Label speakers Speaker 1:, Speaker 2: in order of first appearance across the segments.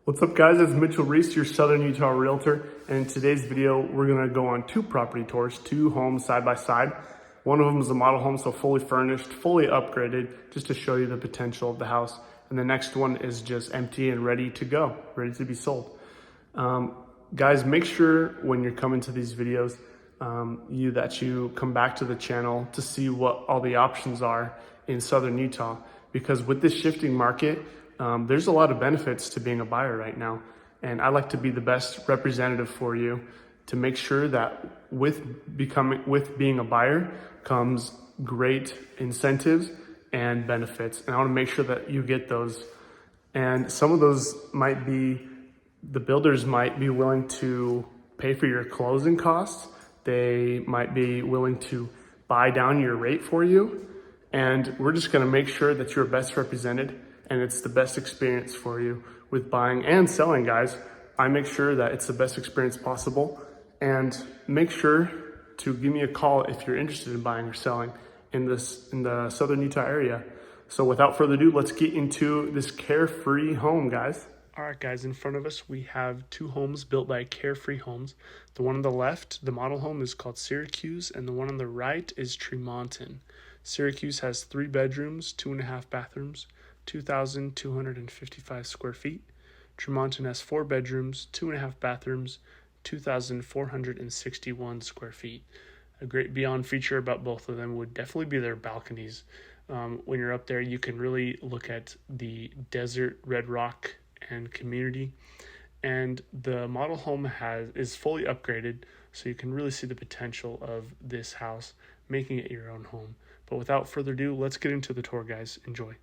Speaker 1: What's up guys, it's Mitcell Reese, your Southern Utah realtor, and in today's video we're going to go on two property tours, two homes side by side. One of them is a model home, so fully furnished, fully upgraded, just to show you the potential of the house. And the next one is just empty and ready to go, ready to be sold. Guys, make sure when you're coming to these videos that you come back to the channel to see what all the options are in Southern Utah, because with this shifting market, there's a lot of benefits to being a buyer right now. And I like to be the best representative for you to make sure that with being a buyer comes great incentives and benefits. And I want to make sure that you get those. And some of those might be, the builders might be willing to pay for your closing costs. They might be willing to buy down your rate for you. And we're just going to make sure that you're best represented and it's the best experience for you with buying and selling, guys. I make sure that it's the best experience possible, and make sure to give me a call if you're interested in buying or selling in the Southern Utah area. So without further ado, let's get into this Carefree home, guys. All right, guys, in front of us, we have two homes built by Carefree Homes. The one on the left, the model home, is called Syracuse, and the one on the right is Tremonton. Syracuse has 3 bedrooms, 2.5 bathrooms, 2,255 square feet. Tremonton has 4 bedrooms, 2.5 bathrooms, 2,461 square feet. A great beyond feature about both of them would definitely be their balconies. When you're up there, you can really look at the desert, red rock, and community. And the model home is fully upgraded, so you can really see the potential of this house, making it your own home. But without further ado, let's get into the tour, guys. Enjoy.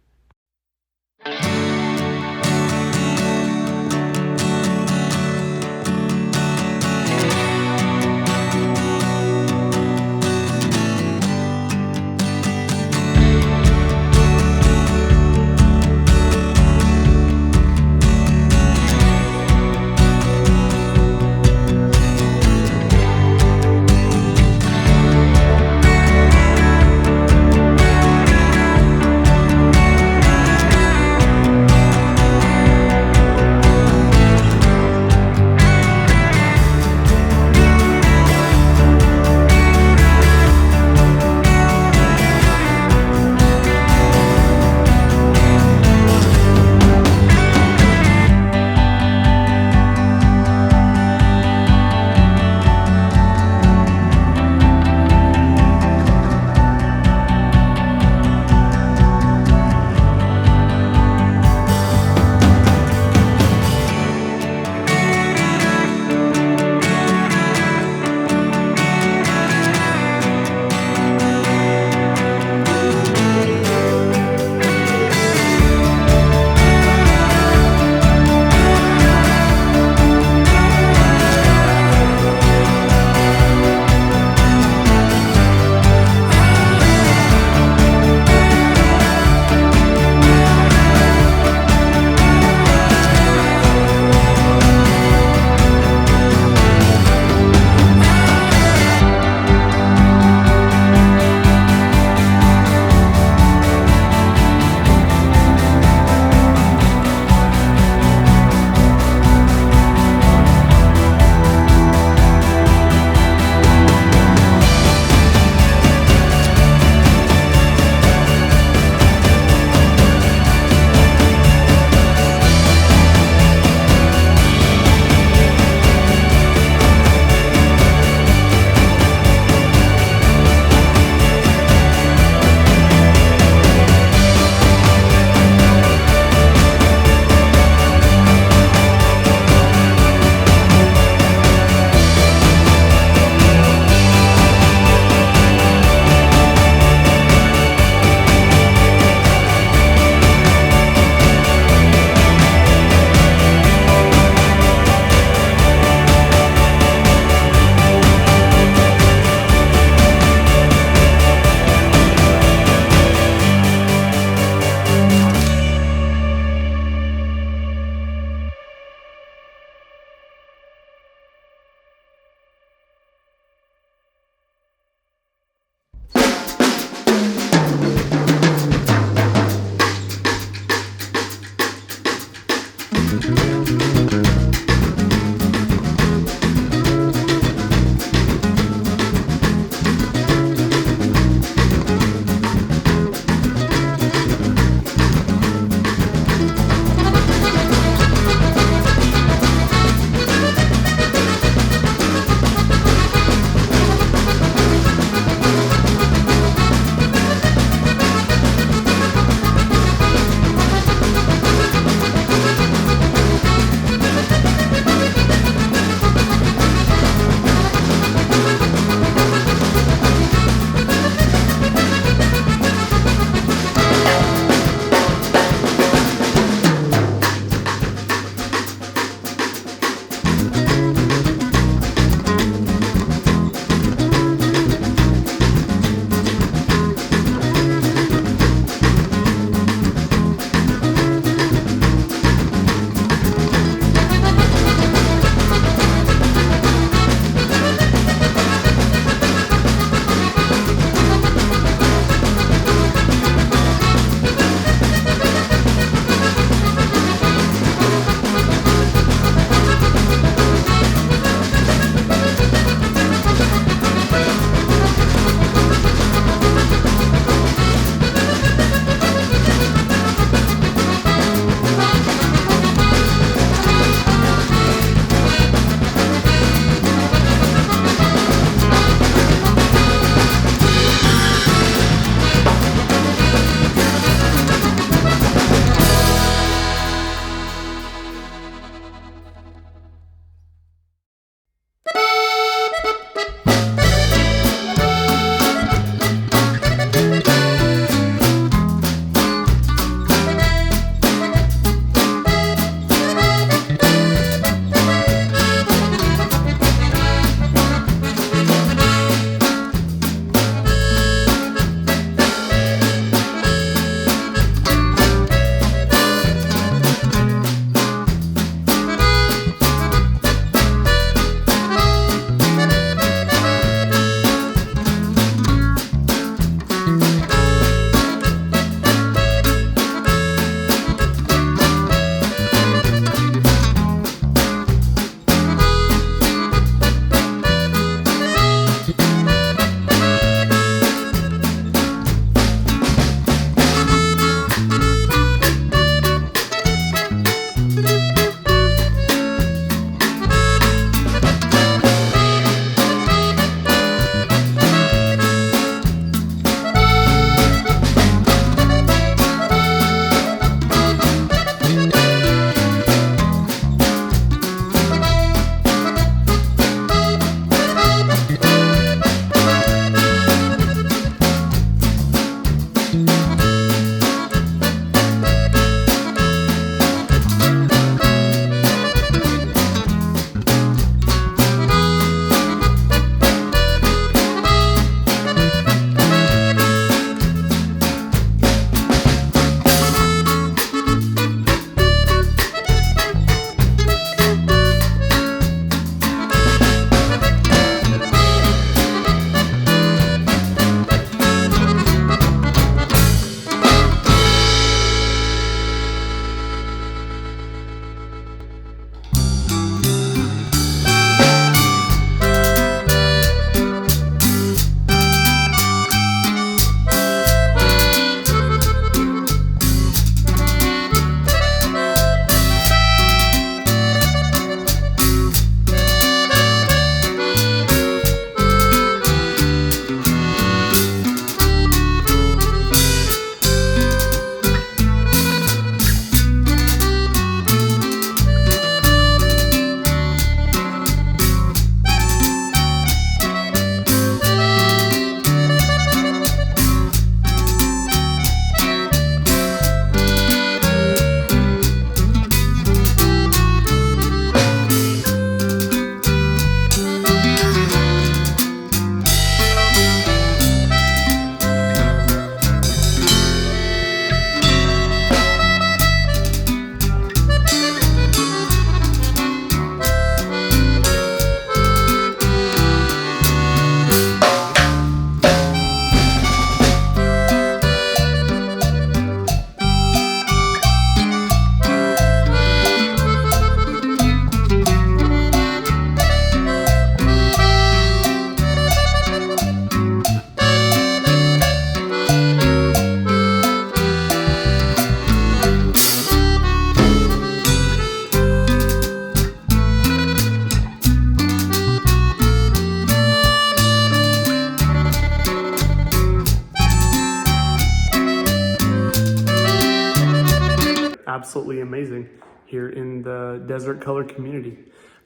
Speaker 1: absolutely amazing here in the Desert Color community.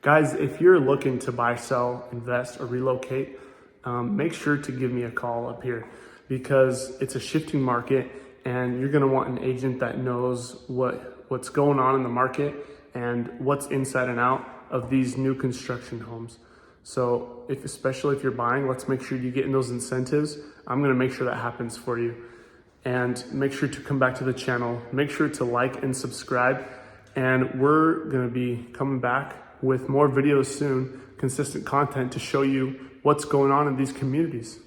Speaker 1: Guys, if you're looking to buy, sell, invest, or relocate, make sure to give me a call up here, because it's a shifting market and you're gonna want an agent that knows what's going on in the market and what's inside and out of these new construction homes. So especially if you're buying, let's make sure you get in those incentives. I'm gonna make sure that happens for you. And make sure to come back to the channel. Make sure to like and subscribe. And we're gonna be coming back with more videos soon, consistent content to show you what's going on in these communities.